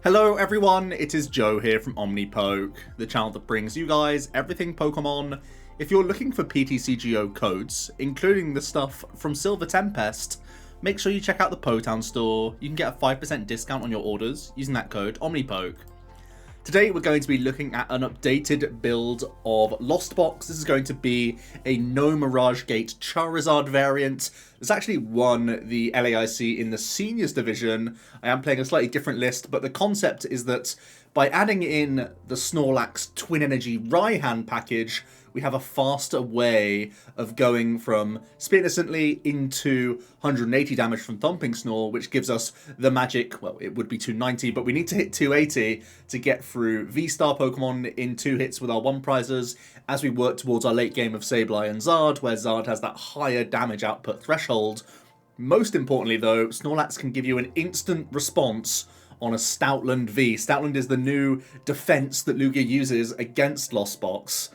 Hello everyone, it is Joe here from OmniPoke, the channel that brings you guys everything Pokemon. If you're looking for PTCGO codes, including the stuff from Silver Tempest, make sure you check out the Potown store. You can get a 5% discount on your orders using that code OmniPoke. Today we're going to be looking at an updated build of Lost Box. This is going to be a No Mirage Gate Charizard variant. There's actually won the LAIC in the Seniors division. I am playing a slightly different list, but the concept is that by adding in the Snorlax Twin Energy Raihan package, we have a faster way of going from Spit Innocently into 180 damage from Thumping Snore, which gives us the magic, well, it would be 290, but we need to hit 280 to get through V-Star Pokemon in 2 hits with our 1 prizes as we work towards our late game of Sableye and Zard, where Zard has that higher damage output threshold. Most importantly, though, Snorlax can give you an instant response on a Stoutland V. Stoutland is the new defense that Lugia uses against Lost Box.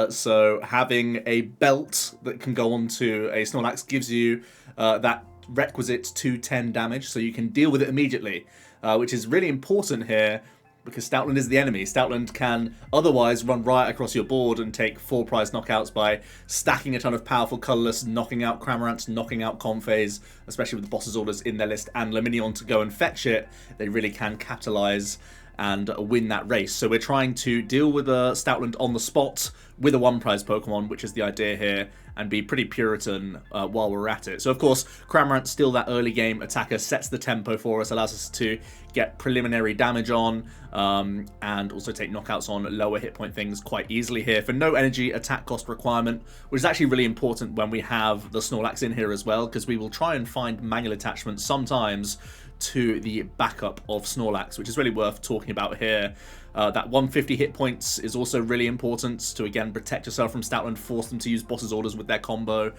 So having a belt that can go onto a Snorlax gives you that requisite 210 damage, so you can deal with it immediately, which is really important here because Stoutland is the enemy. Stoutland can otherwise run riot across your board and take 4 prize knockouts by stacking a ton of powerful Colress, knocking out Cramorants, knocking out Comfeys, especially with the boss's orders in their list and Leminion to go and fetch it. They really can capitalize and win that race. So we're trying to deal with Stoutland on the spot with a 1 prize Pokemon, which is the idea here, and be pretty Puritan while we're at it. So of course, Cramorant, still that early game attacker, sets the tempo for us, allows us to get preliminary damage on, and also take knockouts on lower hit point things quite easily here for no energy attack cost requirement, which is actually really important when we have the Snorlax in here as well, because we will try and find manual attachments sometimes to the backup of Snorlax, which is really worth talking about here. That 150 hit points is also really important to, again, protect yourself from Stoutland, force them to use boss's orders with their combo,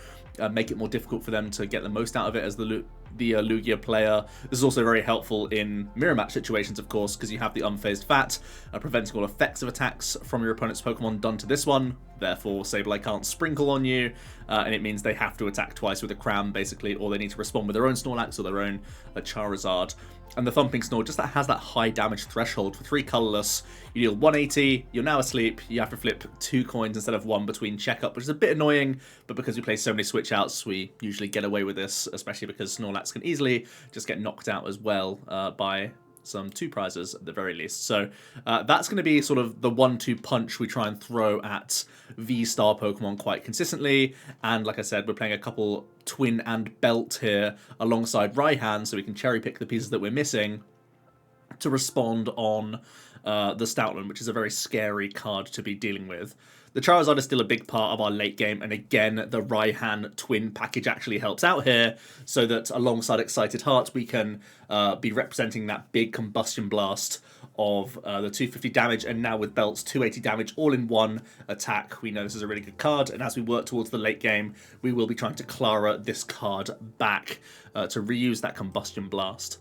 make it more difficult for them to get the most out of it as the Lugia player. This is also very helpful in mirror match situations, of course, because you have the unfazed Fat, preventing all effects of attacks from your opponent's Pokemon done to this one. Therefore, Sableye can't sprinkle on you, and it means they have to attack twice with a Cram, basically, or they need to respond with their own Snorlax or their own Charizard. And the Thumping Snore just has that high damage threshold. For 3 colorless, you deal 180, you're now asleep, you have to flip 2 coins instead of 1 between checkup, which is a bit annoying, but because we play so many switch outs, we usually get away with this, especially because Snorlax can easily just get knocked out as well by some 2 prizes at the very least. So that's going to be sort of the 1-2 punch we try and throw at V-Star Pokemon quite consistently. And like I said, we're playing a couple Twin and Belt here alongside Raihan, so we can cherry pick the pieces that we're missing to respond on the Stoutland, which is a very scary card to be dealing with. The Charizard is still a big part of our late game, and again, the Raihan Twin package actually helps out here, so that alongside Excited Heart, we can be representing that big combustion blast of the 250 damage, and now with belts, 280 damage, all in one attack. We know this is a really good card, and as we work towards the late game, we will be trying to Klara this card back to reuse that combustion blast.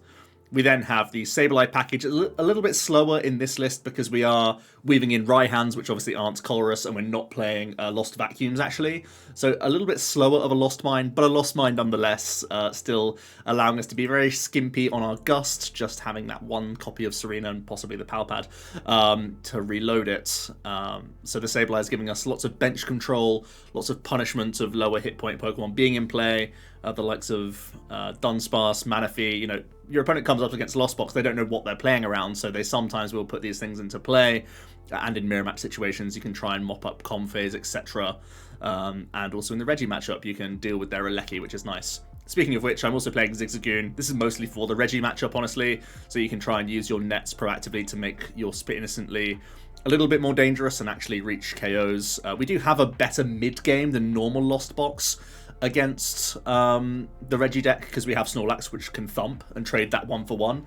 We then have the Sableye package, a little bit slower in this list because we are weaving in Raihans, which obviously aren't Colress, and we're not playing Lost Vacuums, actually. So a little bit slower of a Lost Mine, but a Lost Mine nonetheless, still allowing us to be very skimpy on our Gust, just having that 1 copy of Serena and possibly the Pal Pad to reload it. So the Sableye is giving us lots of bench control, lots of punishment of lower hit point Pokemon being in play, the likes of Dunsparce, Manaphy. You know, your opponent comes up against Lost Box, they don't know what they're playing around, so they sometimes will put these things into play. And in mirror match situations, you can try and mop up Comfeys, etc. And also in the Reggie matchup, you can deal with their Alecki, which is nice. Speaking of which, I'm also playing Zigzagoon. This is mostly for the Reggie matchup, honestly, so you can try and use your nets proactively to make your Spit Innocently a little bit more dangerous and actually reach KOs. We do have a better mid-game than normal Lost Box against the Reggie deck, because we have Snorlax, which can thump and trade that 1 for 1.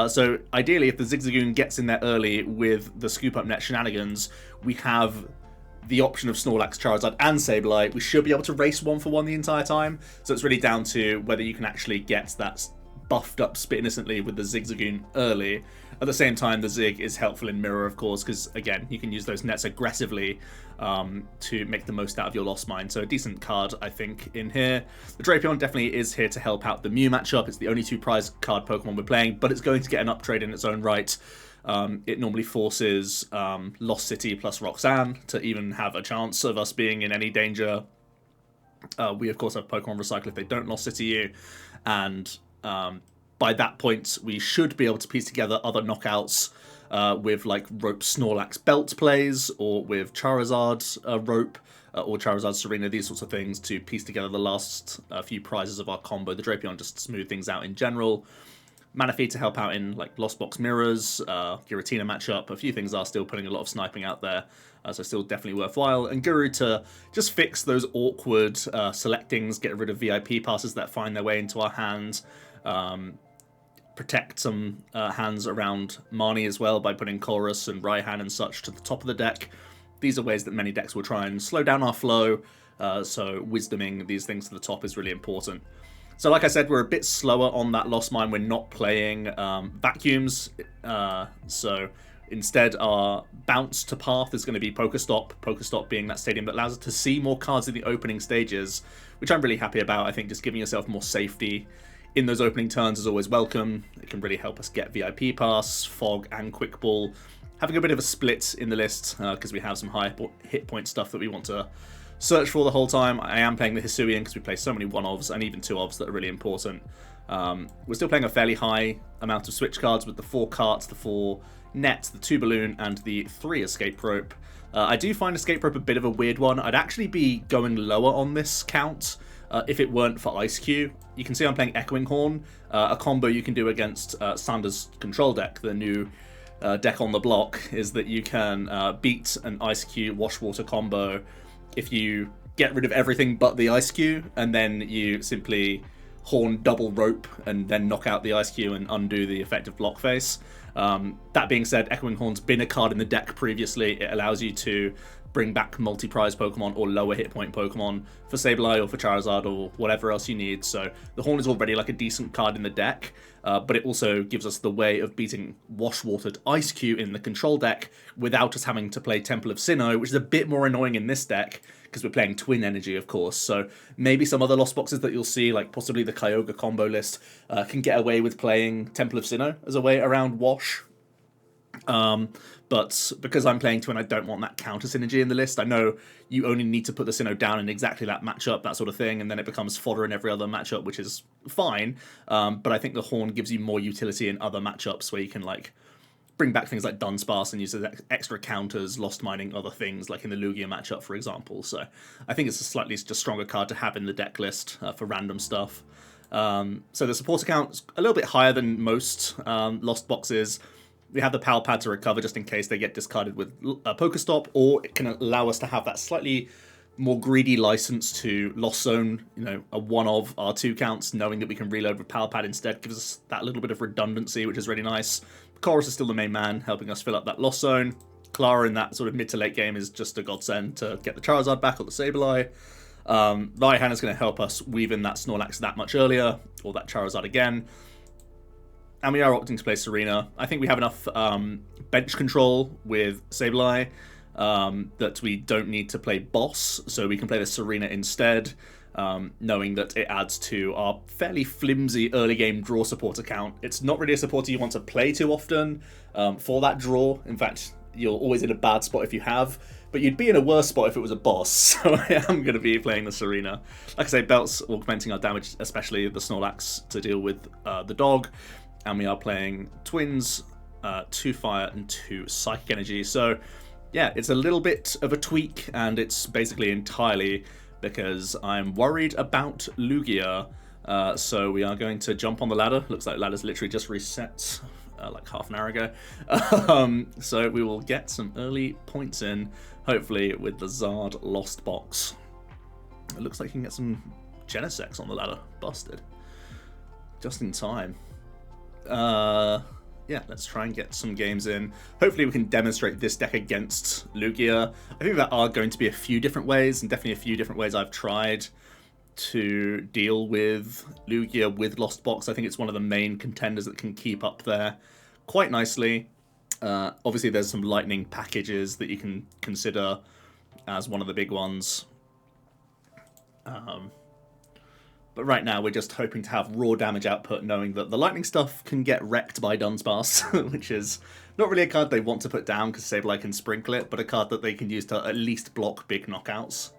So ideally, if the Zigzagoon gets in there early with the Scoop Up Net shenanigans, we have the option of Snorlax, Charizard, and Sableye. We should be able to race 1 for 1 the entire time. So it's really down to whether you can actually get that buffed up Spit Innocently with the Zigzagoon early. At the same time, the Zig is helpful in Mirror, of course, because, again, you can use those nets aggressively to make the most out of your Lost Mine. So a decent card, I think, in here. The Drapion definitely is here to help out the Mew matchup. It's the only 2 prize card Pokemon we're playing, but it's going to get an uptrade in its own right. It normally forces Lost City plus Roxanne to even have a chance of us being in any danger. We, of course, have Pokemon Recycle if they don't Lost City you, and by that point, we should be able to piece together other knockouts with, like, Rope Snorlax Belt plays, or with Charizard Rope, or Charizard Serena, these sorts of things, to piece together the last few prizes of our combo. The Drapion just to smooth things out in general. Manaphy to help out in, like, Lost Box Mirrors, Giratina matchup. A few things are still putting a lot of sniping out there, so still definitely worthwhile. And Guru to just fix those awkward selectings, get rid of VIP passes that find their way into our hands. Protect some hands around Marnie as well by putting Colress and Raihan and such to the top of the deck. These are ways that many decks will try and slow down our flow, so wisdoming these things to the top is really important. So like I said, we're a bit slower on that Lost Mine. We're not playing vacuums, so instead our bounce to path is going to be PokéStop. PokéStop being that stadium that allows us to see more cards in the opening stages, which I'm really happy about. I think just giving yourself more safety in those opening turns is always welcome. It can really help us get VIP Pass, Fog, and Quick Ball. Having a bit of a split in the list, because we have some high hit point stuff that we want to search for the whole time. I am playing the Hisuian because we play so many 1-ofs and even 2-ofs that are really important. We're still playing a fairly high amount of Switch cards with the 4 carts, the 4 net, the 2 balloon, and the 3 escape rope. I do find escape rope a bit of a weird one. I'd actually be going lower on this count if it weren't for Ice Cube. You can see I'm playing Echoing Horn, a combo you can do against Sanders' control deck. The new deck on the block is that you can beat an Ice Cube Wash Water combo if you get rid of everything but the Ice Cube, and then you simply Horn double Rope and then knock out the Ice Cube and undo the effective block face. That being said, Echoing Horn's been a card in the deck previously. It allows you to bring back multi-prize Pokemon or lower hit point Pokemon for Sableye or for Charizard or whatever else you need. So the Horn is already like a decent card in the deck, but it also gives us the way of beating Wash-Watered Ice Cube in the control deck without us having to play Temple of Sinnoh, which is a bit more annoying in this deck because we're playing Twin Energy, of course. So maybe some other Lost Boxes that you'll see, like possibly the Kyogre combo list, can get away with playing Temple of Sinnoh as a way around Wash. But because I'm playing Twin, I don't want that counter synergy in the list. I know you only need to put the Sinnoh down in exactly that matchup, that sort of thing, and then it becomes fodder in every other matchup, which is fine. But I think the Horn gives you more utility in other matchups where you can, like, bring back things like Dunsparce and use extra counters, Lost Mining other things, like in the Lugia matchup, for example. So I think it's a slightly just stronger card to have in the deck list for random stuff. So the support account is a little bit higher than most Lost Boxes. We have the Pal Pad to recover just in case they get discarded with PokéStop, or it can allow us to have that slightly more greedy license to Lost Zone, you know, a one of our 2 counts, knowing that we can reload with Pal Pad instead gives us that little bit of redundancy, which is really nice. Colress is still the main man, helping us fill up that Lost Zone. Klara in that sort of mid to late game is just a godsend to get the Charizard back or the Sableye. Raihan is going to help us weave in that Snorlax that much earlier, or that Charizard again. And we are opting to play Serena. I think we have enough bench control with Sableye that we don't need to play Boss, so we can play the Serena instead, knowing that it adds to our fairly flimsy early game draw support account. It's not really a supporter you want to play too often for that draw. In fact, you're always in a bad spot if you have, but you'd be in a worse spot if it was a Boss, so I am going to be playing the Serena. Like I say, Belt's augmenting our damage, especially the Snorlax, to deal with the dog. And we are playing Twins, 2 Fire and 2 Psychic Energy. So, yeah, it's a little bit of a tweak, and it's basically entirely because I'm worried about Lugia. So we are going to jump on the ladder. Looks like the ladder's literally just reset like half an hour ago. So we will get some early points in, hopefully with the Zard Lost Box. It looks like you can get some Genesects on the ladder. Busted. Just in time. Yeah, let's try and get some games in. Hopefully we can demonstrate this deck against Lugia. I think there are going to be a few different ways, and definitely a few different ways I've tried. to deal with Lugia with Lost Box. I think it's one of the main contenders that can keep up there quite nicely. Obviously, there's some lightning packages that you can consider as one of the big ones. But right now, we're just hoping to have raw damage output, knowing that the lightning stuff can get wrecked by Dunsparce, which is not really a card they want to put down because Sableye can sprinkle it, but a card that they can use to at least block big knockouts.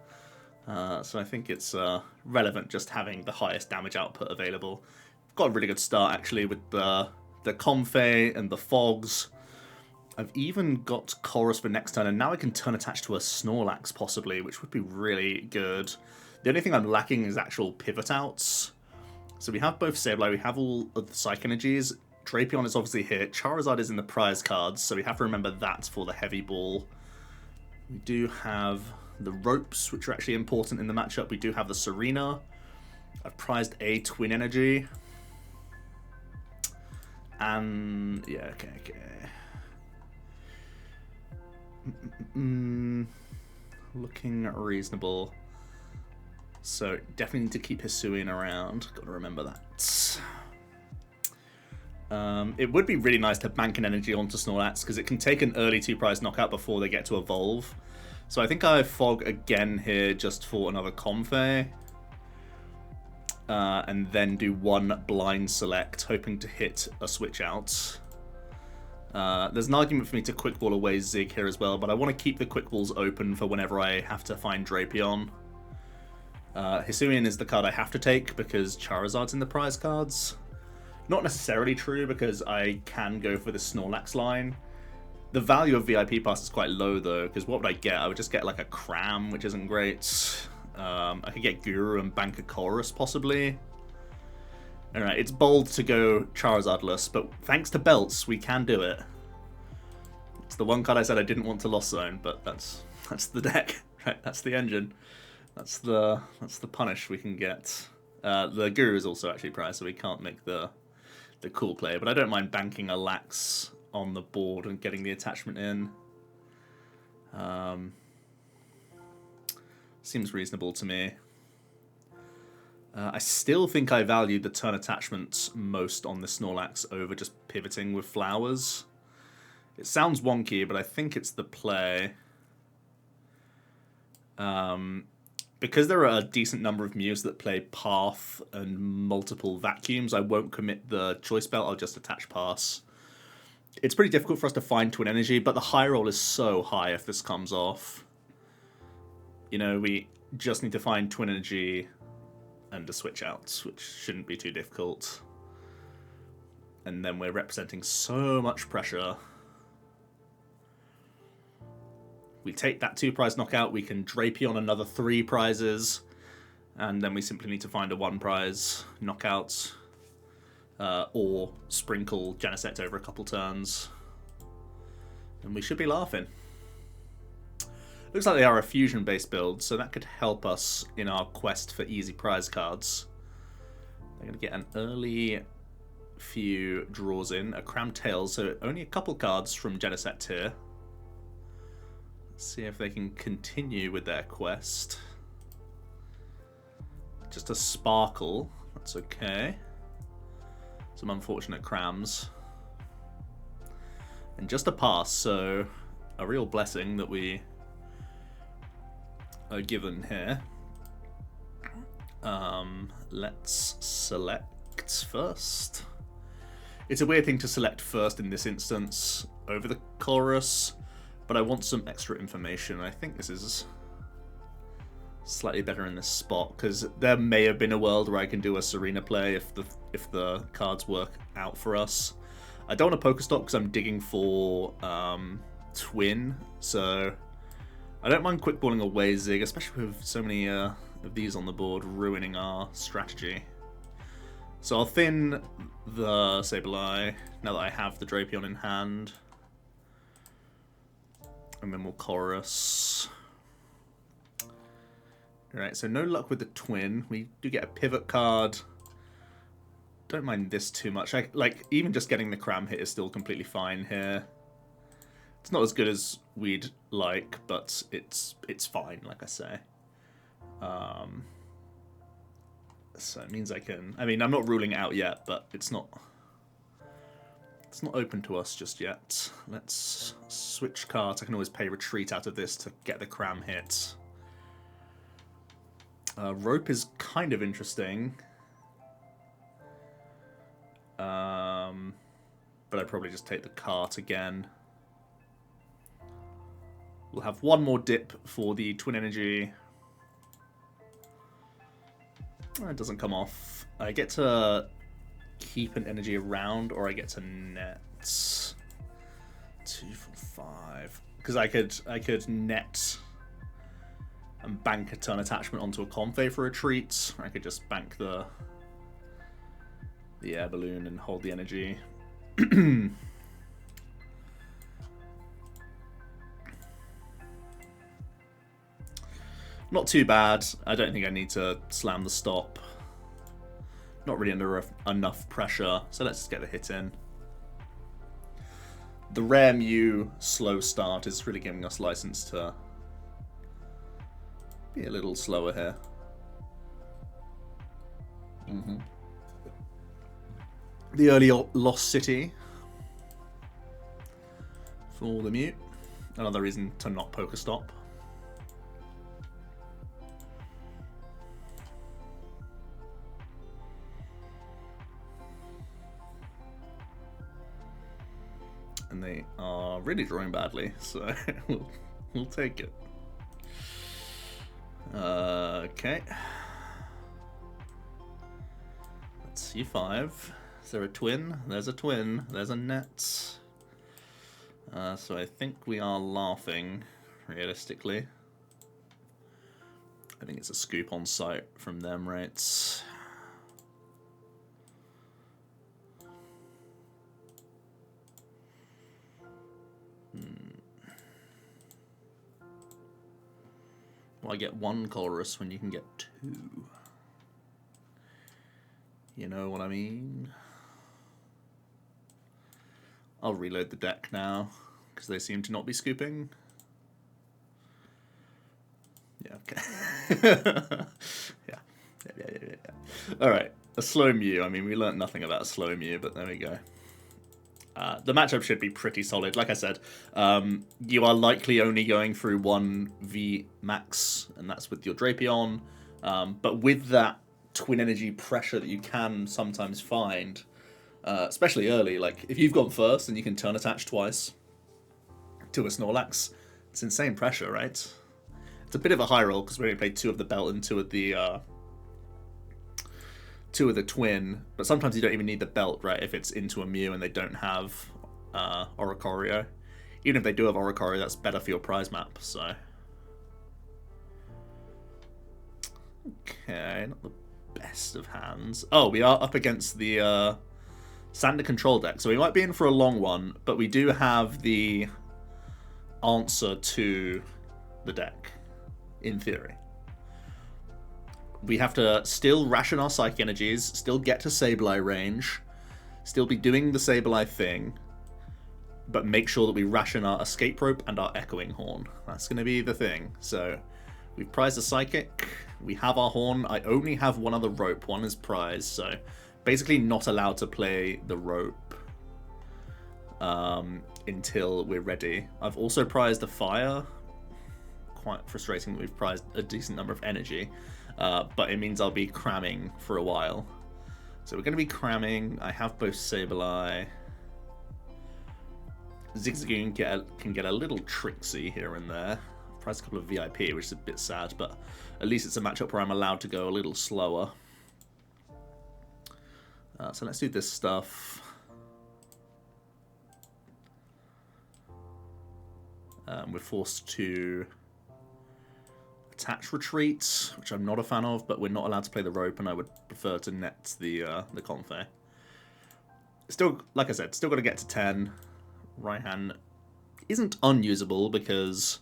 So I think it's relevant just having the highest damage output available. Got a really good start, actually, with the Comfey and the Fogs. I've even got Colress for next turn, and now I can turn attach to a Snorlax, possibly, which would be really good. The only thing I'm lacking is actual pivot outs. So we have both Sableye, we have all of the Psych Energies. Drapion is obviously here. Charizard is in the prize cards, so we have to remember that for the heavy ball. We do have the ropes, which are actually important in the matchup. We do have the Serena. I've prized a Twin Energy. And yeah, okay. Looking reasonable. So definitely need to keep Hisuian around. Got to remember that. It would be really nice to bank an energy onto Snorlax because it can take an early 2-prize knockout before they get to evolve. So I think I Fog again here just for another Comfey. And then do one blind select, hoping to hit a switch out. There's an argument for me to quick ball away Zig here as well, but I want to keep the quick balls open for whenever I have to find Drapion. Hisuian is the card I have to take because Charizard's in the prize cards. Not necessarily true because I can go for the Snorlax line. The value of VIP Pass is quite low though, because what would I get? I would just get like a Cram, which isn't great. I could get Guru and bank a Chorus possibly. Alright, it's bold to go Charizardless, but thanks to belts, we can do it. It's the one card I said I didn't want to Lost Zone, but that's the deck. Right, that's the engine. That's the punish we can get. The Guru is also actually prized, so we can't make the cool play, but I don't mind banking a Lax on the board and getting the attachment in. Seems reasonable to me. I still think I valued the turn attachments most on the Snorlax over just pivoting with flowers. It sounds wonky, but I think it's the play. Because there are a decent number of Mews that play Path and multiple Vacuums, I won't commit the Choice Belt, I'll just attach Pass. It's pretty difficult for us to find Twin Energy, but the high roll is so high if this comes off. You know, we just need to find Twin Energy and a switch out, which shouldn't be too difficult. And then we're representing so much pressure. We take that 2-prize knockout, we can Drapion another 3 prizes, and then we simply need to find a 1-prize knockout, or sprinkle Genesect over a couple turns, and we should be laughing. Looks like they are a fusion-based build, so that could help us in our quest for easy prize cards. They're going to get an early few draws in, a Crammed Tails, so only a couple cards from Genesect here. See if they can continue with their quest. Just a Sparkle, that's okay. Some unfortunate crams. And just a Pass, so a real blessing that we are given here. Let's select first. It's a weird thing to select first in this instance over the Chorus. But I want some extra information. I think this is slightly better in this spot because there may have been a world where I can do a Serena play if the cards work out for us. I don't want to PokéStop because I'm digging for Twin, so I don't mind quick balling away Zig, especially with so many of these on the board ruining our strategy. So I'll thin the Sableye now that I have the Drapion in hand. And then we'll Chorus. Alright, so no luck with the Twin. We do get a pivot card. Don't mind this too much. Even just getting the Cram hit is still completely fine here. It's not as good as we'd like, but it's fine, like I say. So it means I can... I mean, I'm not ruling it out yet, but it's not open to us just yet. Let's switch cards. I can always pay retreat out of this to get the cram hit. Rope is kind of interesting. But I'd probably just take the cart again. We'll have one more dip for the Twin Energy. Oh, it doesn't come off. I get to keep an energy around, or I get to net 2 from 5. Because I could net and bank a turn attachment onto a Comfey for a treat. Or I could just bank the Air Balloon and hold the energy. Not too bad. I don't think I need to slam the stop. Not really under enough pressure, so let's just get the hit in. The rare Mew slow start is really giving us license to be a little slower here. The early Lost City for the Mew. Another reason to not PokéStop. And they are really drawing badly, so we'll take it. Okay. Let's see 5. Is there a twin? There's a twin. There's a net. So I think we are laughing, realistically. I think it's a scoop on site from them, right? Well, I get 1 Colress when you can get 2. You know what I mean? I'll reload the deck now, because they seem to not be scooping. Yeah, okay. Yeah. Alright, a slow Mew. I mean, we learnt nothing about a slow Mew, but there we go. The matchup should be pretty solid. Like I said, you are likely only going through 1 V max, and that's with your Drapion. But with that twin energy pressure that you can sometimes find, especially early, like if you've gone first and you can turn attach twice to a Snorlax, it's insane pressure, right? It's a bit of a high roll because we only played 2 of the belt and 2 of the twin, but sometimes you don't even need the belt, right, if it's into a Mew and they don't have Oricorio. Even if they do have Oricorio, that's better for your prize map, so... Okay, not the best of hands. Oh, we are up against the Sander control deck, so we might be in for a long one, but we do have the answer to the deck, in theory. We have to still ration our Psychic Energies, still get to Sableye range, still be doing the Sableye thing, but make sure that we ration our Escape Rope and our Echoing Horn. That's going to be the thing. So, we've prized a Psychic, we have our Horn, I only have 1 other Rope, 1 is prized, so basically not allowed to play the Rope until we're ready. I've also prized a Fire. Quite frustrating that we've prized a decent number of energy. But it means I'll be cramming for a while. So we're going to be cramming. I have both Sableye. Zigzagoon can get a little tricksy here and there. I've prized a couple of VIP, which is a bit sad, but at least it's a matchup where I'm allowed to go a little slower. So let's do this stuff. We're forced to attach retreat, which I'm not a fan of, but we're not allowed to play the rope, and I would prefer to net the Comfey. Still, like I said, still got to get to 10. Raihan isn't unusable because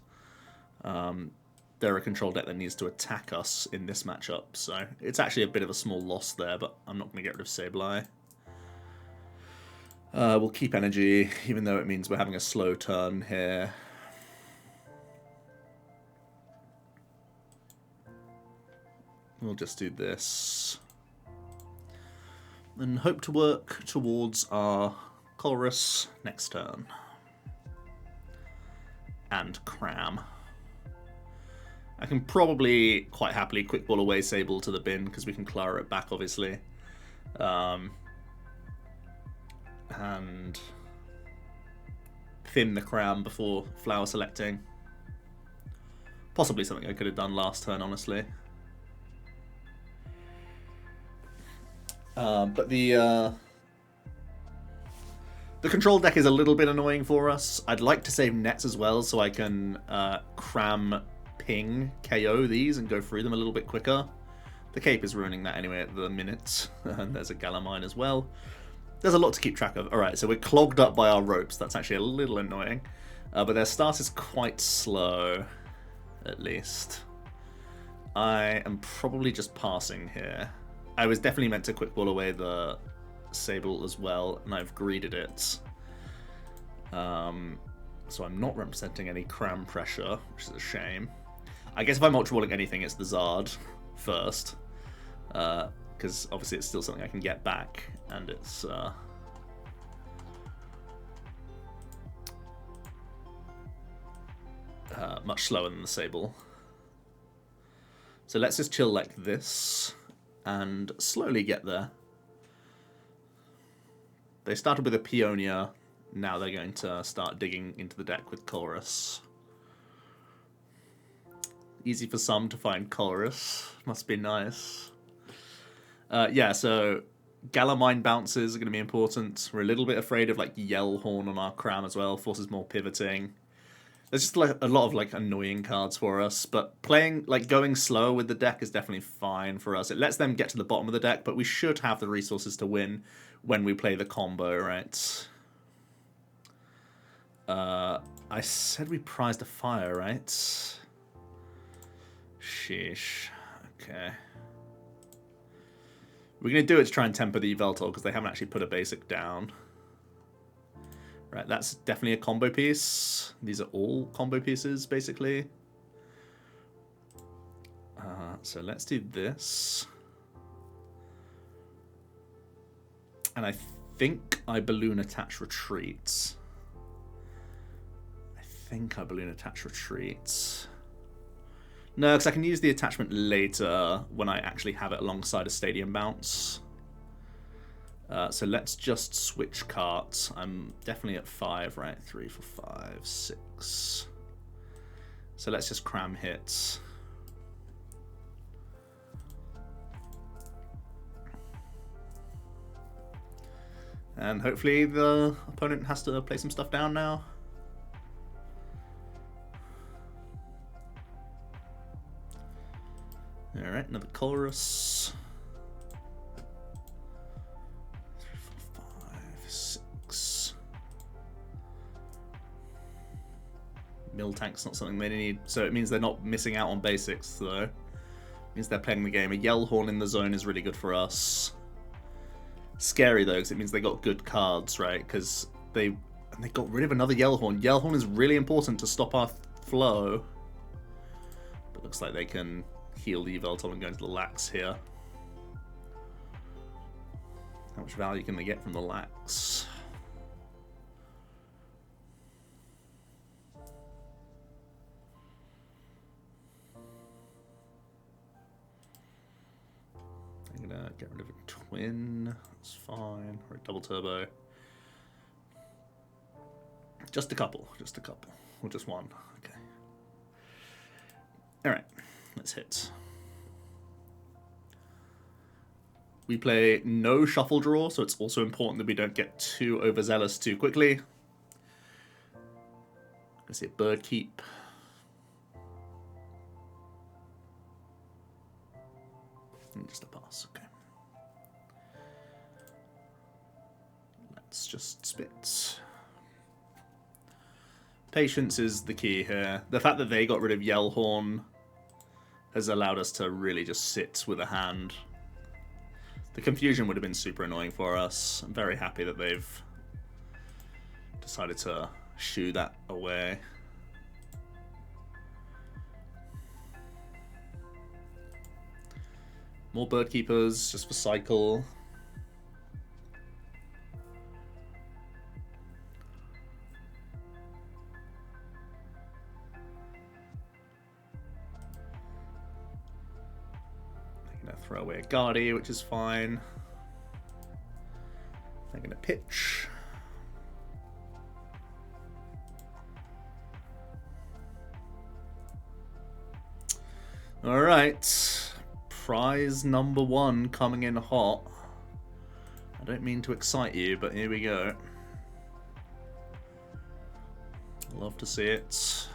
they're a control deck that needs to attack us in this matchup, so it's actually a bit of a small loss there, but I'm not going to get rid of Sableye. We'll keep energy, even though it means we're having a slow turn here. We'll just do this. and hope to work towards our Colress next turn. And Cram. I can probably quite happily quick ball away Sable to the bin because we can Klara it back, obviously. And thin the Cram before flower selecting. Possibly something I could have done last turn, honestly. But the control deck is a little bit annoying for us. I'd like to save nets as well so I can Cram, ping, KO these and go through them a little bit quicker. The cape is ruining that anyway at the minute. And there's a Galamine as well. There's a lot to keep track of. Alright, so we're clogged up by our ropes. That's actually a little annoying. But their start is quite slow, at least. I am probably just passing here. I was definitely meant to quick ball away the Sable as well, and I've greeded it. So I'm not representing any Cram pressure, which is a shame. I guess if I'm ultra balling anything, it's the Zard first. Because obviously it's still something I can get back, and it's much slower than the Sable. So let's just chill like this and slowly get there. They started with a Peonia, now they're going to start digging into the deck with Colress. Easy for some to find Colress, must be nice. Yeah, so Galamine bounces are going to be important. We're a little bit afraid of like Yell Horn on our Cram as well, forces more pivoting. There's just like a lot of like annoying cards for us, but playing like going slow with the deck is definitely fine for us. It lets them get to the bottom of the deck, but we should have the resources to win when we play the combo, right? I said we prized a fire, right? Sheesh. Okay. We're going to do it to try and temper the Yveltal because they haven't actually put a basic down. Right, that's definitely a combo piece. These are all combo pieces, basically. So let's do this. And I think I balloon attach retreats. No, because I can use the attachment later when I actually have it alongside a Stadium Bounce. So let's just switch carts. I'm definitely at 5, right? 3, 4, 5, 6. So let's just Cram hits. And hopefully the opponent has to play some stuff down now. Alright, another Colress. 3, 4, 5, 6. Miltank's not something they need, so it means they're not missing out on basics, though. It means they're playing the game. A Yell Horn in the zone is really good for us. Scary, though, because it means they got good cards, right? Because they got rid of another Yell Horn. Yell Horn is really important to stop our flow. But looks like they can heal the Yveltal and go into the Lax here. How much value can they get from the Lax? I'm gonna get rid of a Twin. That's fine. Or a Double Turbo. Just a couple. Or just one. Okay. Alright. Let's hit. We play no shuffle draw, so it's also important that we don't get too overzealous too quickly. I see a Bird Keep. And just a pass, okay. Let's just spit. Patience is the key here. The fact that they got rid of Yell Horn has allowed us to really just sit with a hand. The confusion would have been super annoying for us. I'm very happy that they've decided to shoo that away. More Bird Keepers, just for cycle. Throw away a Guardy, which is fine. They're going to pitch. Alright. Prize number 1 coming in hot. I don't mean to excite you, but here we go. Love to see it.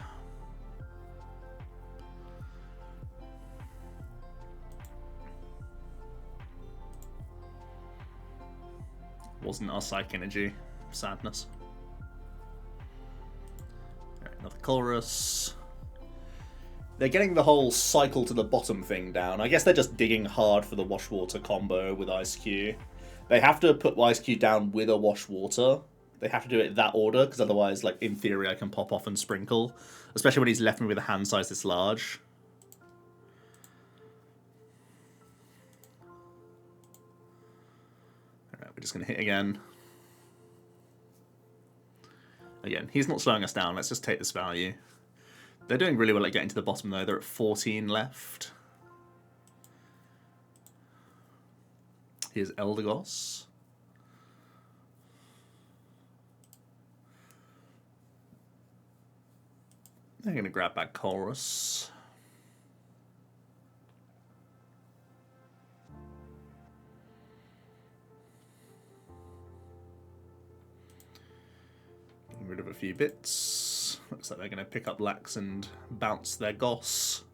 Wasn't our Psych Energy. Sadness. Alright, another Colress. They're getting the whole cycle to the bottom thing down. I guess they're just digging hard for the Wash Water combo with Ice Q. They have to put Ice Q down with a Wash Water. They have to do it in that order, because otherwise, like, in theory, I can pop off and sprinkle. Especially when he's left me with a hand size this large. Alright, we're just going to hit again. Again, he's not slowing us down. Let's just take this value. They're doing really well at getting to the bottom, though. They're at 14 left. Here's Eldegoss. They're going to grab back Colress. Getting rid of a few bits. Looks like they're going to pick up Lax and bounce their Goss.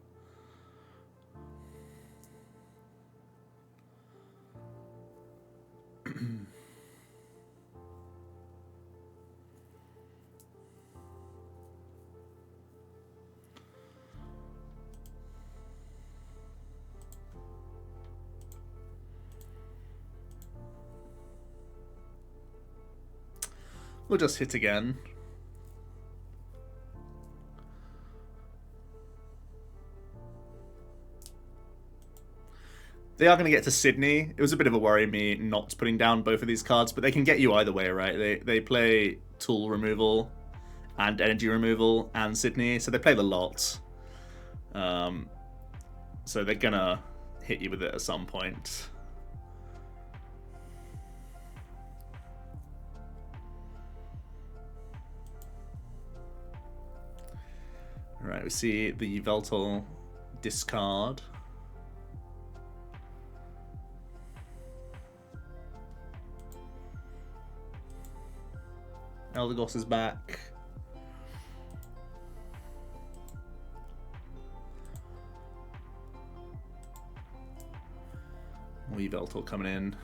We'll just hit again. They are going to get to Sydney. It was a bit of a worry me not putting down both of these cards, but they can get you either way, right? They play tool removal and energy removal and Sydney, so they play the lot. So they're going to hit you with it at some point. Alright, we see the Yveltal discard. Eldegoss is back. Yveltal coming in.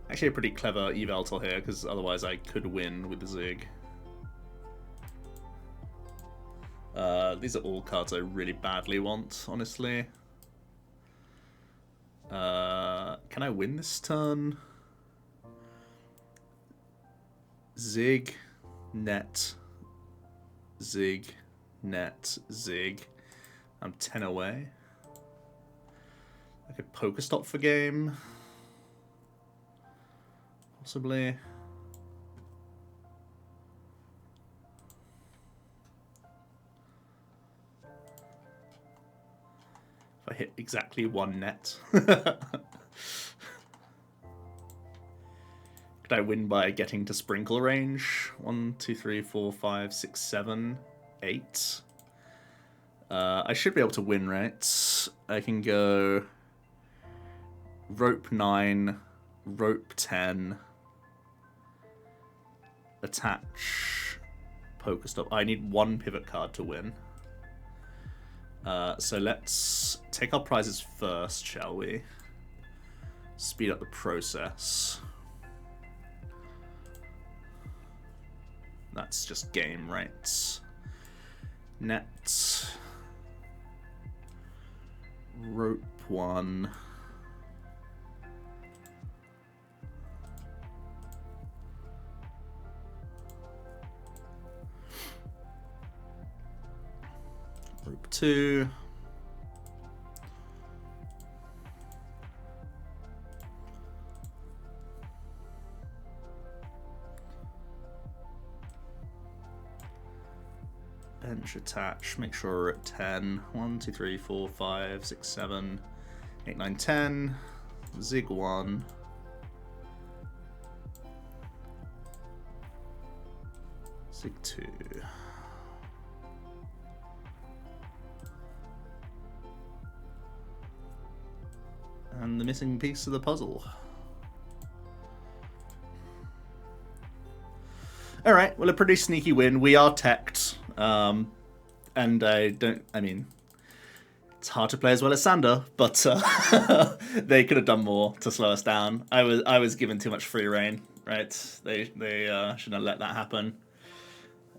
Actually a pretty clever Yveltal here, because otherwise I could win with the Zig. These are all cards I really badly want, honestly. Can I win this turn? Zig, net, Zig, net, Zig. I'm 10 away. I could PokéStop for game. Possibly. If I hit exactly one net. Could I win by getting to sprinkle range? 1, 2, 3, 4, 5, 6, 7, 8. I should be able to win, right? I can go rope 9, rope 10, attach, PokéStop. I need one pivot card to win. So let's take our prizes first, shall we? Speed up the process. That's just game, right? Net. Rope 1. Rope 2. Bench attach, make sure we're at 10. 1, 2, 3, 4, 5, 6, 7, 8, 9, 10. Zig 1. Zig 2. And the missing piece of the puzzle. Alright, well, a pretty sneaky win. We are teched. And I mean, it's hard to play as well as Sander, but they could have done more to slow us down. I was given too much free reign, right? They shouldn't have let that happen.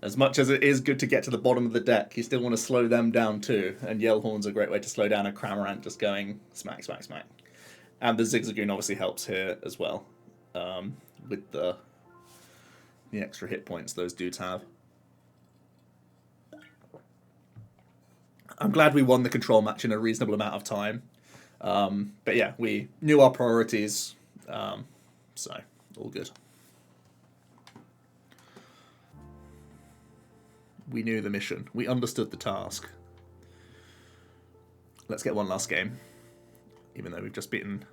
As much as it is good to get to the bottom of the deck, you still want to slow them down too. And Yellhorn's a great way to slow down a Cramorant just going smack, smack, smack. And the Zigzagoon obviously helps here as well, with the extra hit points those dudes have. I'm glad we won the control match in a reasonable amount of time. But yeah, we knew our priorities, so all good. We knew the mission. We understood the task. Let's get one last game. Even though we've just beaten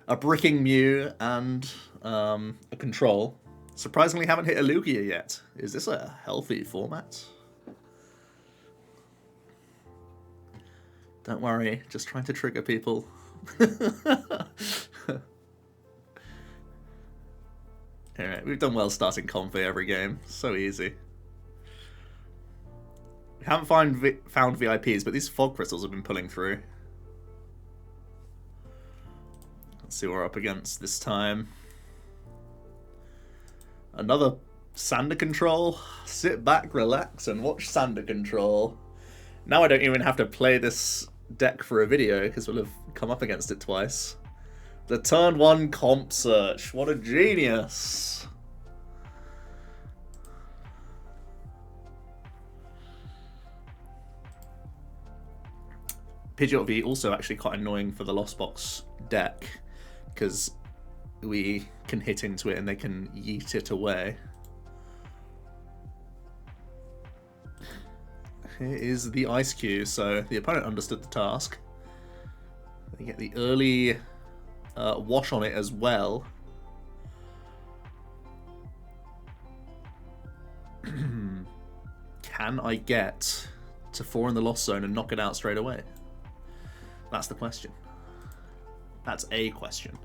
a Bricking Mew and a Control. Surprisingly haven't hit a Lugia yet. Is this a healthy format? Don't worry, just trying to trigger people. Alright, we've done well starting Comfey every game. So easy. We haven't found VIPs, but these fog crystals have been pulling through. Let's see what we're up against this time. Another Sander Control. Sit back, relax, and watch Sander Control. Now I don't even have to play this deck for a video, because we'll have come up against it twice. The turn 1 comp search. What a genius. Pidgeot V also actually quite annoying for the Lost Box deck, because we can hit into it and they can yeet it away. Here is the Ice Cube, so the opponent understood the task. They get the early wash on it as well. Can I get to 4 in the Lost Zone and knock it out straight away? That's the question. That's a question.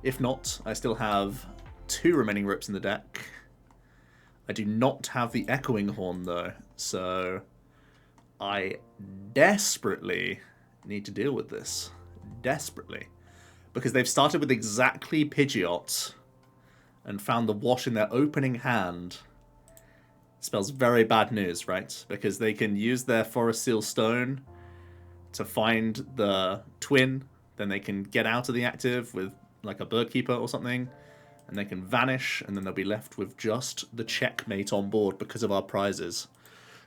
If not, I still have 2 remaining rips in the deck. I do not have the Echoing Horn though, so I desperately need to deal with this. Desperately. Because they've started with exactly Pidgeot and found the wash in their opening hand. It spells very bad news, right? Because they can use their Forest Seal Stone to find the twin, then they can get out of the active with like a Bird Keeper or something, and they can vanish, and then they'll be left with just the checkmate on board because of our prizes.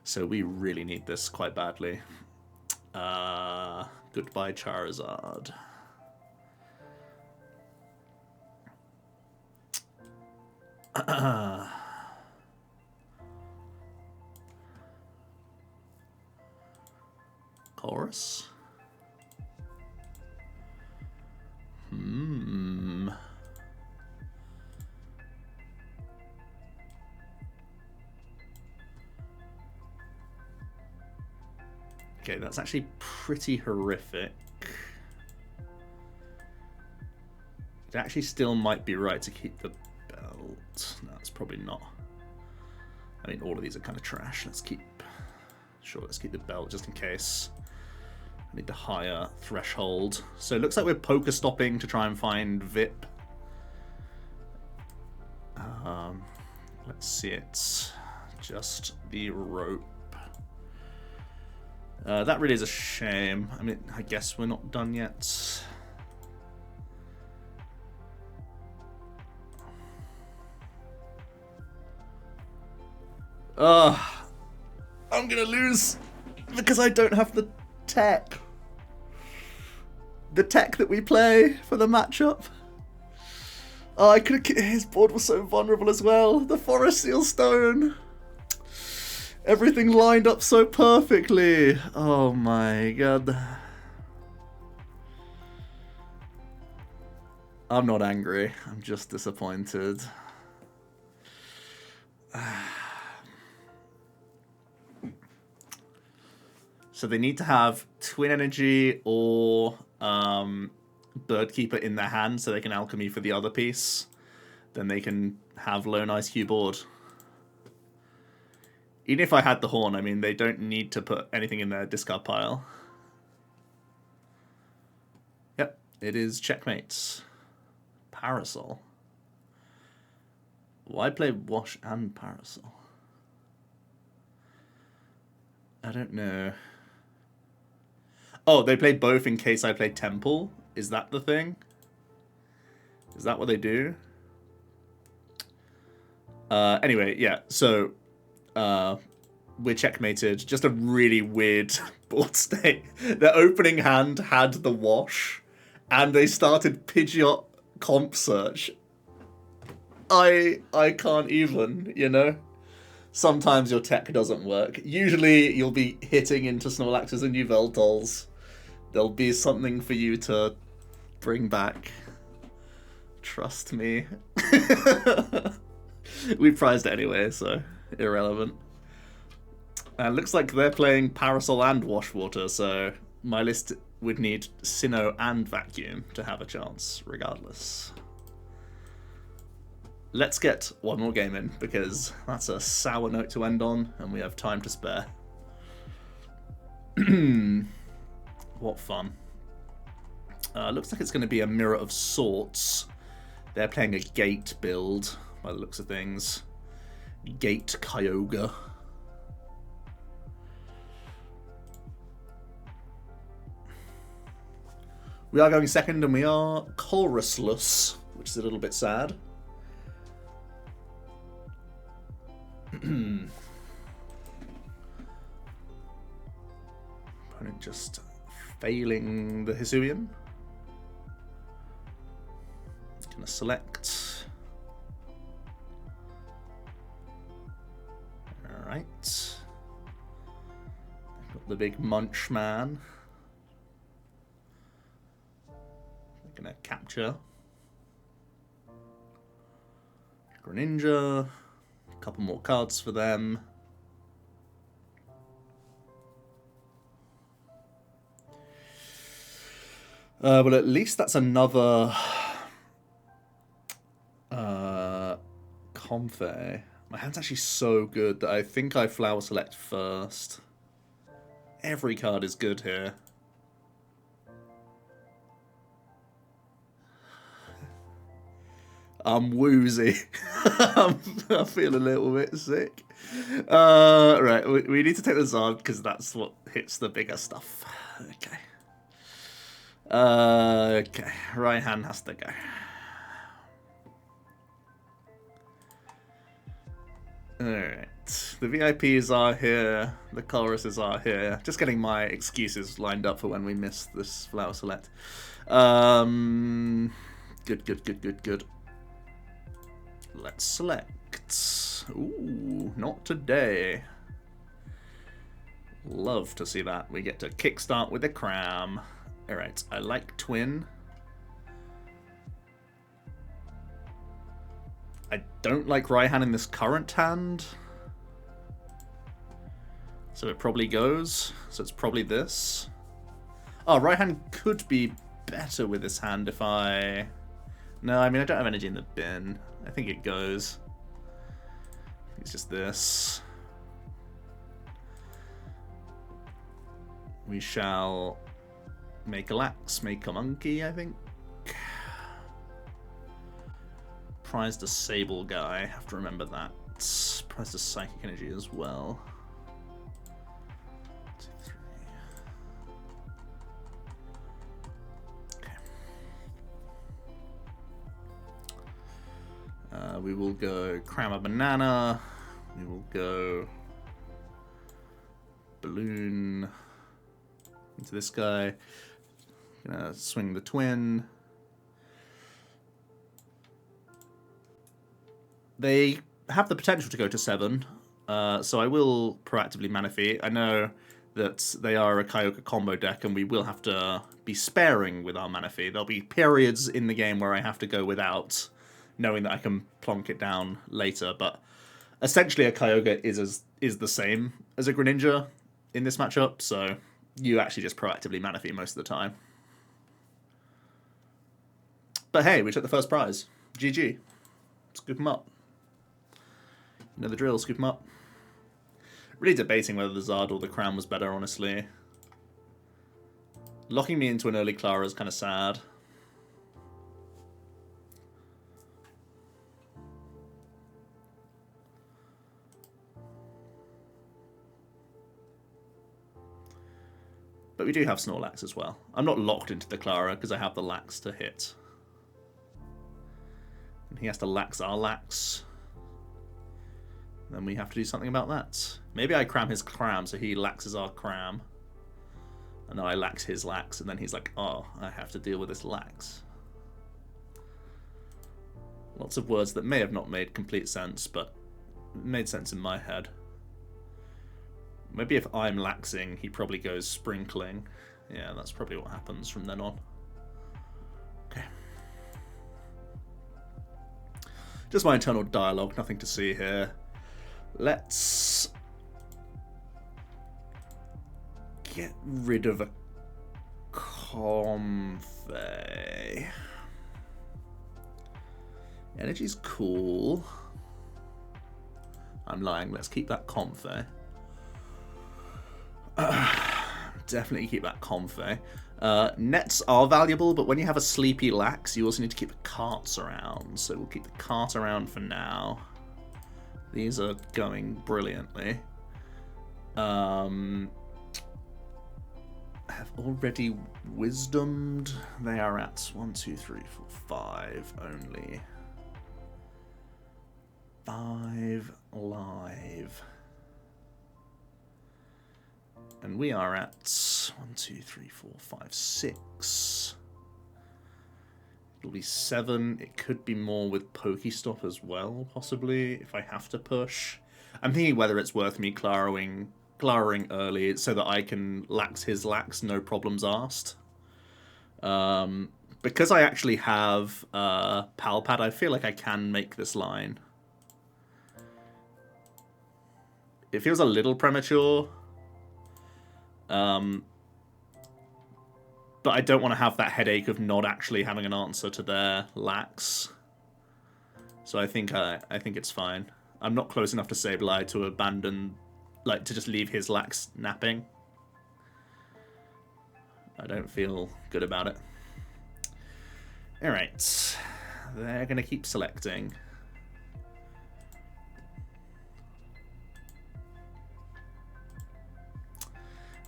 So we really need this quite badly. Goodbye, Charizard. Colress. Okay, that's actually pretty horrific. It actually still might be right to keep the belt. No, it's probably not. I mean, all of these are kind of trash. Let's keep the belt just in case. I need the higher threshold. So it looks like we're PokéStopping to try and find VIP. Let's see it. Just the rope. That really is a shame. I mean, I guess we're not done yet. I'm gonna lose because I don't have the tech. The tech that we play for the matchup. Oh, I could have. His board was so vulnerable as well. The Forest Seal Stone. Everything lined up so perfectly. Oh my god. I'm not angry. I'm just disappointed. So they need to have Twin Energy or Birdkeeper in their hand so they can alchemy for the other piece. Then they can have Lone Ice Cube board. Even if I had the Horn, I mean, they don't need to put anything in their discard pile. Yep, it is checkmate. Parasol. Why play Wash and Parasol? I don't know. Oh, they play both in case I play Temple? Is that the thing? Is that what they do? Anyway, yeah, so we're checkmated. Just a really weird board state. Their opening hand had the Wash, and they started Pidgeot Comp Search. I can't even, you know? Sometimes your tech doesn't work. Usually you'll be hitting into Snorlaxes and Yveltals. There'll be something for you to bring back. Trust me. We prized it anyway, so irrelevant. And looks like they're playing Parasol and Washwater, so my list would need Sinnoh and Vacuum to have a chance, regardless. Let's get one more game in, because that's a sour note to end on, and we have time to spare. What fun. Looks like it's going to be a Mirror of Sorts. They're playing a Gate build, by the looks of things. Gate Kyogre. We are going second, and we are Colressless, which is a little bit sad. Opponent just failing the Hisuian. Gonna select. Alright. Got the big Munch Man. Gonna capture. Greninja. A couple more cards for them. Well, at least that's another Comfey. My hand's actually so good that I think I Flower Select first. Every card is good here. I'm woozy. I feel a little bit sick. Right, we need to take this on because that's what hits the bigger stuff. Okay. Okay, Raihan has to go. Alright, the VIPs are here, the Colresses are here. Just getting my excuses lined up for when we miss this Flower Select. Good. Let's select. Ooh, not today. Love to see that. We get to kickstart with a Cram. Alright, I like Twin. I don't like Raihan in this current hand. So it probably goes. So it's probably this. Oh, Raihan could be better with this hand if I... No, I mean, I don't have energy in the bin. I think it goes. It's just this. We shall make a lax, make a monkey, I think. Prized a Sable guy, have to remember that. Prized a Psychic Energy as well. 2, 3. Okay. We will go Cram a Banana. We will go Balloon into this guy. Gonna swing the Twin. They have the potential to go to 7, so I will proactively Manaphy. I know that they are a Kyogre combo deck, and we will have to be sparing with our Manaphy. There'll be periods in the game where I have to go without, knowing that I can plonk it down later, but essentially a Kyogre is the same as a Greninja in this matchup, so you actually just proactively Manaphy most of the time. But hey, we took the first prize. GG. Scoop them up. You know the drill, scoop them up. Really debating whether the Zard or the Cram was better, honestly. Locking me into an early Klara is kind of sad. But we do have Snorlax as well. I'm not locked into the Klara because I have the Lax to hit. And he has to Lax our Lax. Then we have to do something about that. Maybe I Cram his Cram so he Laxes our Cram. And then I Lax his Lax, and then he's like, oh, I have to deal with this Lax. Lots of words that may have not made complete sense, but made sense in my head. Maybe if I'm Laxing, he probably goes Sprinkling. Yeah, that's probably what happens from then on. Okay. Just my internal dialogue, nothing to see here. Let's get rid of a Comfey. Energy's cool. I'm lying, let's keep that Comfey. Definitely keep that Comfey. Nets are valuable, but when you have a sleepy Lax, you also need to keep the carts around. So we'll keep the cart around for now. These are going brilliantly. Have already wisdomed. They are at 1, 2, 3, 4, 5 only. 5 live. And we are at 1, 2, 3, 4, 5, 6. It'll be 7. It could be more with PokéStop as well, possibly, if I have to push. I'm thinking whether it's worth me Klaring early so that I can Lax his Lax, no problems asked. Because I actually have Pal Pad, I feel like I can make this line. It feels a little premature. But I don't want to have that headache of not actually having an answer to their Lax. So I think it's fine. I'm not close enough to Sableye to abandon, like, to just leave his Lax napping. I don't feel good about it. Alright. They're going to keep selecting.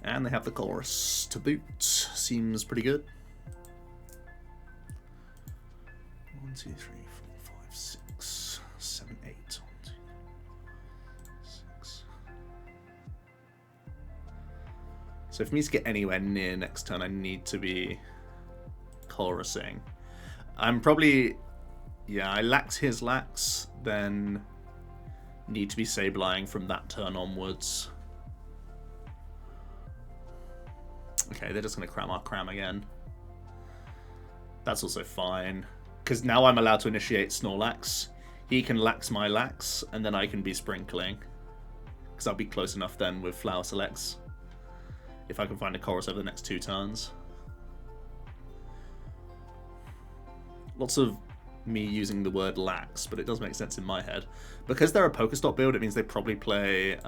And they have the Colress to boot. Seems pretty good. 1, 2, 3, 4, 5, 6, 7, 8. 1, 2, 6. So for me to get anywhere near next turn, I need to be Colressing. I'm probably... Yeah, I Lax his Lax, then need to be Sableying from that turn onwards. Okay, they're just going to Cram our Cram again. That's also fine. Because now I'm allowed to initiate Snorlax. He can Lax my Lax, and then I can be Sprinkling. Because I'll be close enough then with Flower Selects. If I can find a Chorus over the next 2 turns. Lots of me using the word Lax, but it does make sense in my head. Because they're a PokéStop build, it means they probably play...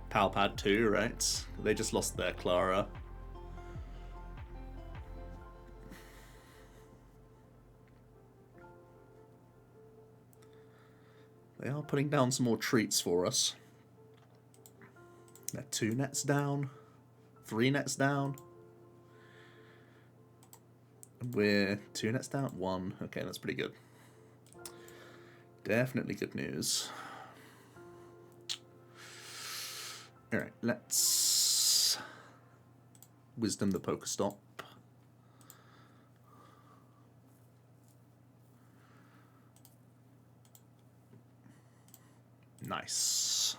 Pal Pad 2, right? They just lost their Klara. They are putting down some more treats for us. They're 2 nets down. 3 nets down. We're 2 nets down. 1. Okay, that's pretty good. Definitely good news. Alright, let's Wisdom the PokéStop. Nice.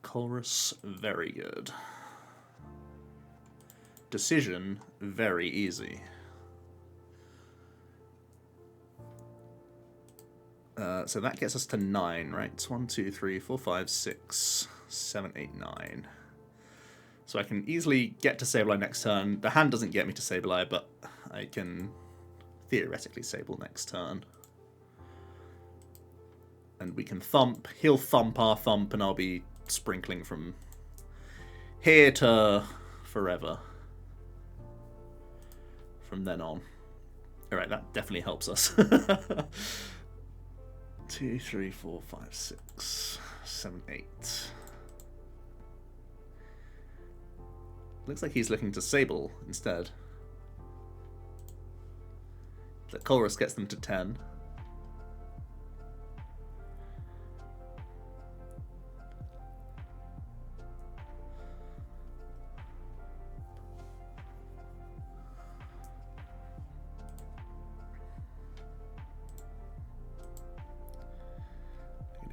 Colress, very good. Decision, very easy. So that gets us to 9, right? 1, 2, 3, 4, 5, 6, 7, 8, 9. So I can easily get to Sableye next turn. The hand doesn't get me to Sableye, but I can theoretically Sable next turn. And we can thump. He'll thump our thump, and I'll be sprinkling from here to forever. From then on. Alright, that definitely helps us. 2, 3, 4, 5, 6, 7, 8. Looks like he's looking to Sable instead. The Colress gets them to 10.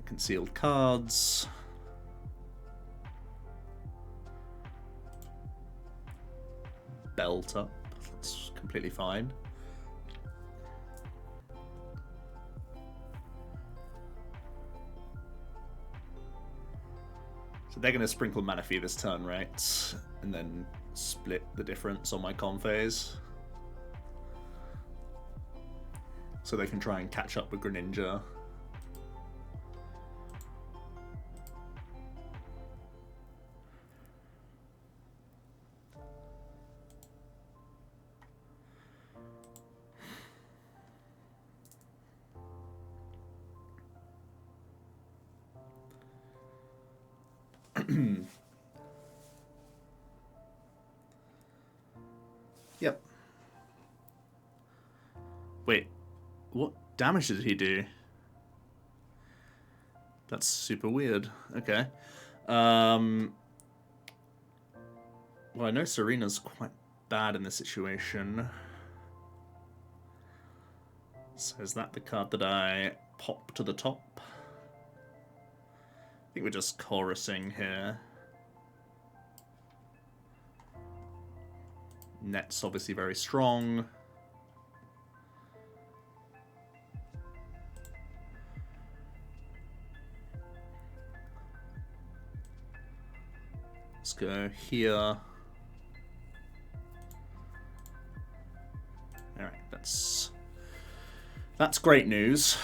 Concealed cards. Belt up. That's completely fine. So they're going to sprinkle Manaphy this turn, right? And then split the difference on my Comfeys. So they can try and catch up with Greninja. Yep. Wait, what damage did he do? That's super weird. Okay. Well, I know Serena's quite bad in this situation. So is that the card that I pop to the top? I think we're just chorusing here. Net's obviously very strong. Let's go here. Alright, that's great news.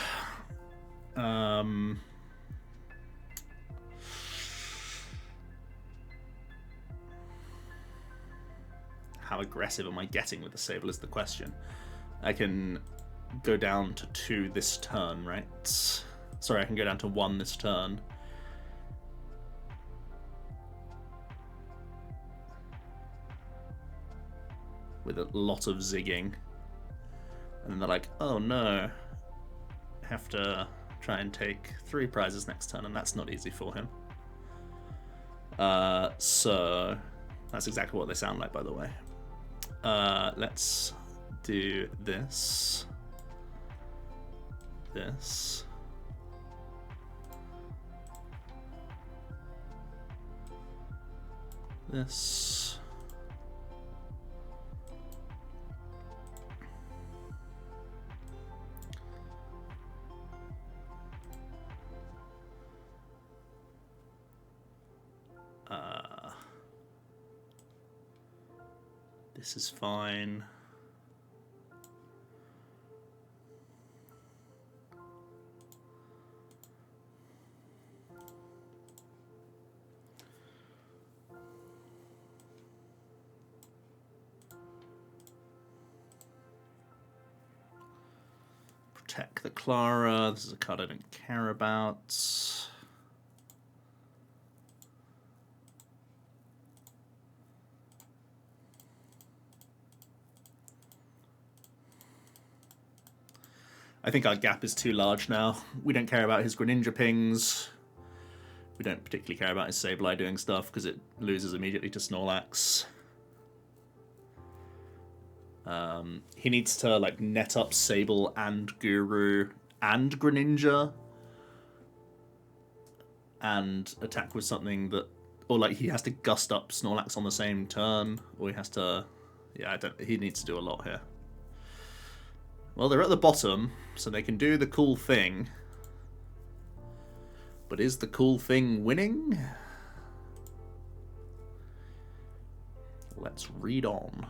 How aggressive am I getting with the Sable is the question. I can go down to 2 this turn, right? Sorry, I can go down to 1 this turn. With a lot of zigging. And then they're like, oh no. I have to try and take 3 prizes next turn, and that's not easy for him. So that's exactly what they sound like, by the way. Let's do this. This. This. This is fine. Protect the Klara. This is a card I don't care about. I think our gap is too large now. We don't care about his Greninja pings. We don't particularly care about his Sableye doing stuff because it loses immediately to Snorlax. He needs to like net up Sable and Guru and Greninja. and attack with something that, or like he has to gust up Snorlax on the same turn, or he has to, yeah, he needs to do a lot here. Well, they're at the bottom, so they can do the cool thing. But is the cool thing winning? Let's read on.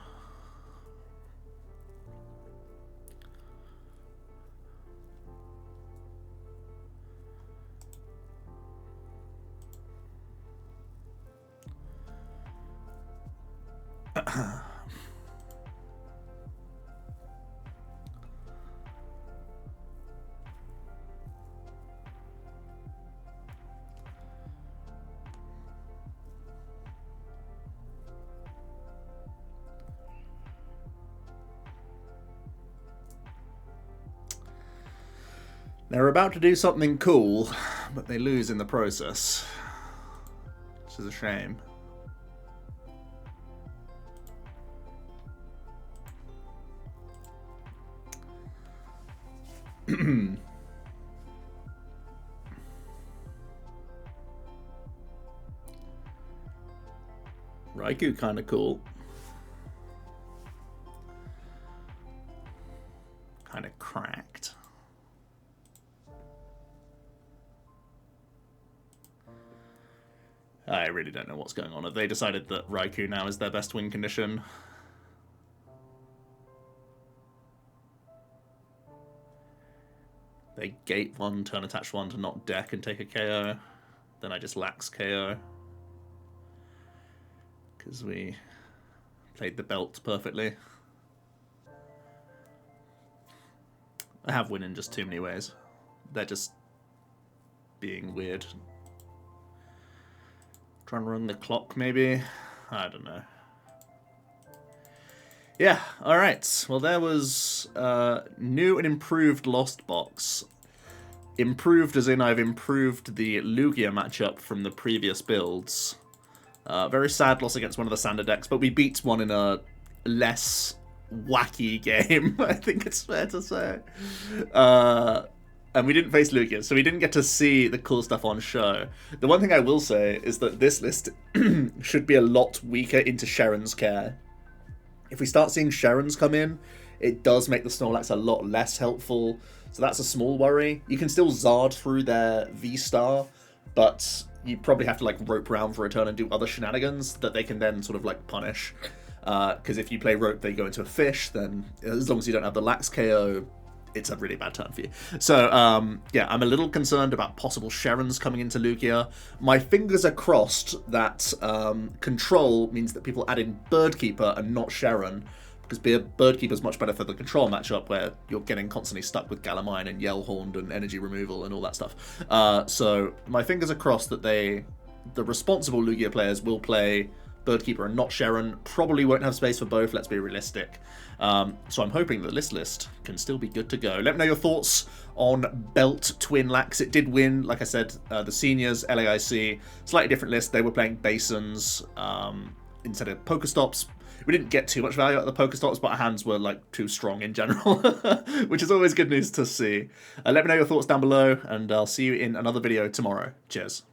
They're about to do something cool, but they lose in the process, which is a shame. Raikou kind of cool. Kind of cracked. I really don't know what's going on. Have they decided that Raikou now is their best win condition? They gate one, turn attach one to not deck and take a KO. Then I just lax KO. Because we played the belt perfectly. I have win in just too many ways. They're just being weird. Trying to run the clock, maybe? I don't know. Yeah, alright. Well, there was new and improved Lost Box. Improved as in I've improved the Lugia matchup from the previous builds. Very sad loss against one of the standard decks, but we beat one in a less wacky game, I think it's fair to say. And we didn't face Lugia, so we didn't get to see the cool stuff on show. The one thing I will say is that this list should be a lot weaker into Sharon's care. If we start seeing Sharon's come in, it does make the Snorlax a lot less helpful. So that's a small worry. You can still Zard through their V-Star, but you probably have to like rope around for a turn and do other shenanigans that they can then sort of like punish. Because if you play rope, they go into a fish, then as long as you don't have the lax KO, it's a really bad turn for you. So, yeah, I'm a little concerned about possible Sharons coming into Lugia. My fingers are crossed that Control means that people add in Birdkeeper and not Sharon, because Birdkeeper is much better for the Control matchup, where you're getting constantly stuck with Galamine and Yellhorned and energy removal and all that stuff. So, my fingers are crossed that the responsible Lugia players will play Birdkeeper and not Sharon. Probably won't have space for both, let's be realistic. So I'm hoping that this list can still be good to go. Let me know your thoughts on Belt Twin Lax. It did win, like I said, the seniors, LAIC, slightly different list. They were playing Basins instead of Pokestops. We didn't get too much value out of the Pokestops, but our hands were like too strong in general, which is always good news to see. Let me know your thoughts down below, and I'll see you in another video tomorrow. Cheers.